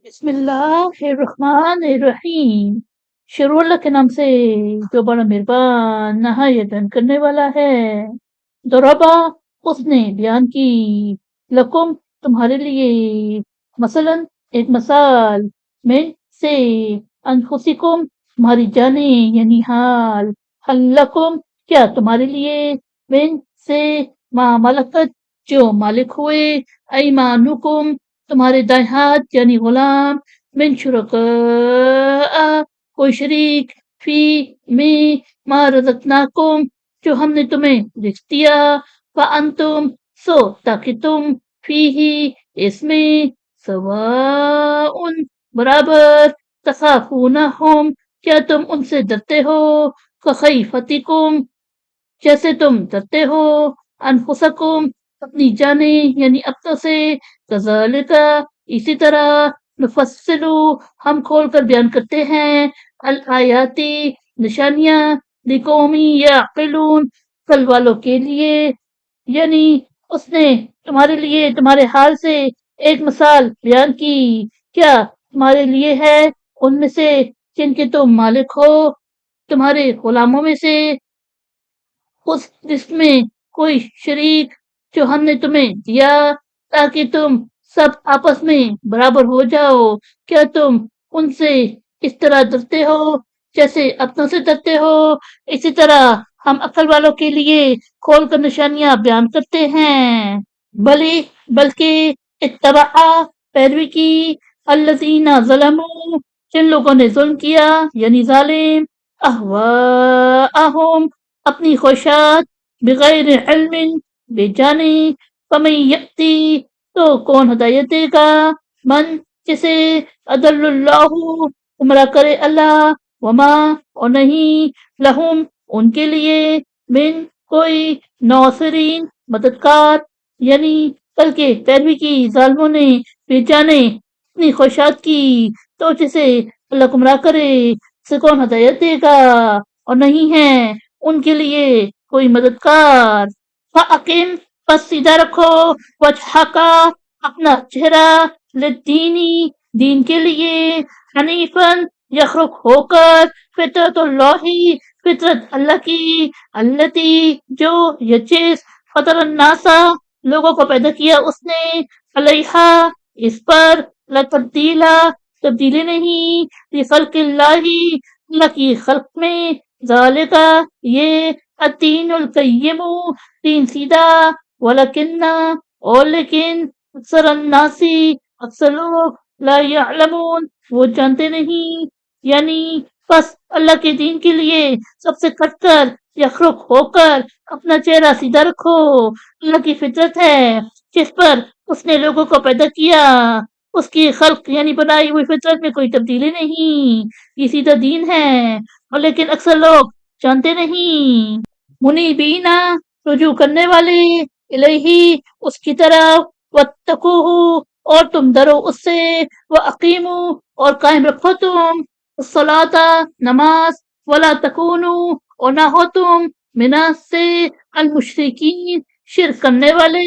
بسم اللہ الرحمن الرحیم۔ شروع اللہ کے نام سے جو بڑا مہربان نہایت رحم کرنے والا ہے۔ ضربا اس نے بیان کی، لکم تمہارے لیے، مثلا ایک مثال، میں سے، انفسکم تمہاری جانیں یعنی حال، حل لکم کیا تمہارے لیے، من سے ما ملکت جو مالک ہوئے، ایمانکم تمہارے دائیں ہاتھ یعنی غلام، من شرکاء کوئی شریک، فی میں ما رزقناکم جو ہم نے تمہیں رزق دیا، فانتم سو تاکہ تم فیہ اس میں سواء برابر، تخافونہم کیا تم ان سے ڈرتے ہو، کخیفتکم جیسے تم ڈرتے ہو، انفسکم اپنی جانیں یعنی اپنوں سے، کذالک اسی طرح، نفصل ہم کھول کر بیان کرتے ہیں، الآیاتی نشانیاں، لقومی یعقلون عقل والوں کے لیے، یعنی اس نے تمہارے لیے تمہارے حال سے ایک مثال بیان کی، کیا تمہارے لیے ہے ان میں سے جن کے تم مالک ہو، تمہارے غلاموں میں سے، اس جس میں کوئی شریک جو ہم نے تمہیں دیا تاکہ تم سب آپس میں برابر ہو جاؤ، کیا تم ان سے اس طرح ڈرتے ہو جیسے اپنوں سے ڈرتے ہو، اسی طرح ہم عقل والوں کے لیے کھول کر نشانیاں بیان کرتے ہیں، بلکہ اتبع پیروی کی، الذین ظلموا جن لوگوں نے ظلم کیا یعنی ظالم، اہواءہم اپنی خواہشات، بغیر علم بے جانے، فمن یأتی تو کون ہدایت دے گا، من جسے اضل اللہ گمراہ کرے اللہ، وما اور نہیں، لہم ان کے لیے، من کوئی، ناصرین مددگار، یعنی بلکہ پیروی کی ظالموں نے بے جانے اپنی خواہشات کی، تو جسے اللہ گمراہ کرے اسے کون ہدایت دے گا، اور نہیں ہے ان کے لیے کوئی مددگار، فَأَقِمْ پس سیدھا رکھو، وجہک اپنا چہرہ، للدینی دین کے لیے، حنیفاً یخرج ہو کر، فطرت اللہ فطرت اللہ کی، التی جو یہ چیز، فطر الناس لوگوں کو پیدا کیا اس نے، علیہا اس پر، لا تبدیلا تبدیلی نہیں، لخلق اللہ کی خلق میں، ذالک یہ، الدین القیم دین سیدھا، ولیکن اور لیکن، اکثر الناسی اکثر لوگ، لا یعلمون وہ جانتے نہیں، یعنی بس اللہ کے دین کے لیے سب سے کٹ کر یخرج ہو کر اپنا چہرہ سیدھا رکھو، اللہ کی فطرت ہے جس پر اس نے لوگوں کو پیدا کیا، اس کی خلق یعنی بنائی ہوئی فطرت میں کوئی تبدیلی نہیں، یہ سیدھا دین ہے، اور لیکن اکثر لوگ جانتے نہیں، منیبینا رجوع کرنے والے، الہی اس کی طرف، واتقوہ اور تم ڈرو اس سے، واقیموا اور قائم رکھو تم، الصلاۃ نماز، ولا تکونوا اور نہ ہو تم، من سے، المشرکین شرک کرنے والے،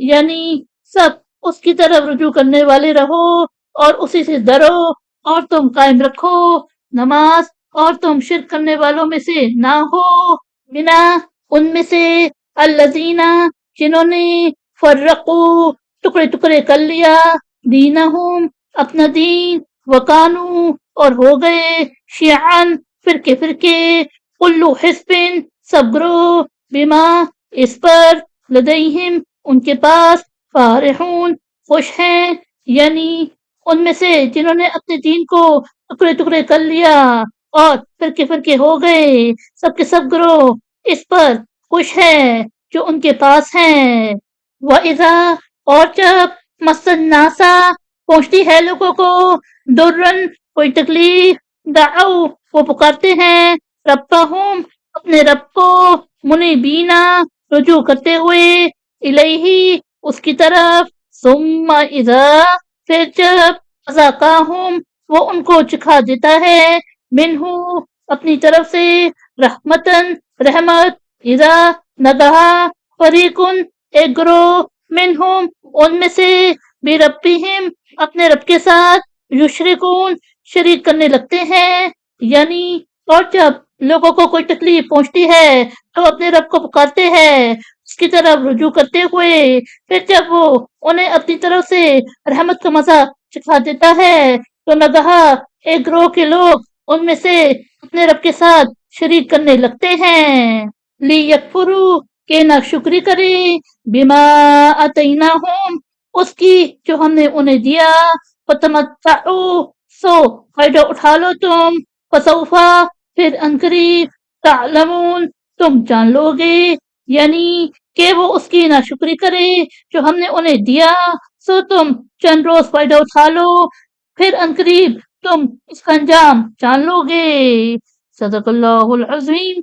یعنی سب اس کی طرف رجوع کرنے والے رہو اور اسی سے ڈرو، اور تم قائم رکھو نماز، اور تم شرک کرنے والوں میں سے نہ ہو، منا ان میں سے، الذین جنہوں نے، فرقو ٹکڑے ٹکڑے کر لیا، دینہم اپنا دین، وکانو اور ہو گئے، شیعن فرقے فرقے، کلو حزب سب گروہ، بما اس پر، لدیہم ان کے پاس، فارحون خوش ہیں، یعنی ان میں سے جنہوں نے اپنے دین کو ٹکڑے ٹکڑے کر لیا اور فرقے فرقے ہو گئے، سب کے سب گروہ اس پر خوش ہے جو ان کے پاس ہیں، وَإِذَا اور جب، مَسَّ النَّاسَ پہنچتی ہے لوگوں کو، دُرًّا کوئی تکلیف، دعوا وہ پکارتے ہیں، ربہم اپنے رب کو، منیبینا رجوع کرتے ہوئے، الیہ اس کی طرف، ثم اذا پھر جب، اذاقاہم وہ ان کو چکھا دیتا ہے، منہ اپنی طرف سے، رحمتن رحمت، اذا نگہا، فریقن ایک گروہ، منہم ان میں سے، بربہم اپنے رب کے ساتھ، یشرکون شریک کرنے لگتے ہیں، یعنی اور جب لوگوں کو کوئی تکلیف پہنچتی ہے تو اپنے رب کو پکارتے ہیں اس کی طرف رجوع کرتے ہوئے، پھر جب وہ انہیں اپنی طرف سے رحمت کا مزہ چکھا دیتا ہے تو ناگہا ایک گروہ کے لوگ ان میں سے اپنے رب کے ساتھ شریک کرنے لگتے ہیں، لیکفروا کہ نہ شکری کرے، بما آتیناہم اس کی جو ہم نے انہیں دیا، فتمتعوا سو فائدہ اٹھا لو تم، فسوفا پھر انقریب تعلمون تم جان لو گے، یعنی کہ وہ اس کی ناشکری کرے جو ہم نے انہیں دیا، سو تم چند روز فائدہ اٹھا لو، پھر انقریب تم اس کا انجام جان لو گے۔ صدق اللہ العظیم۔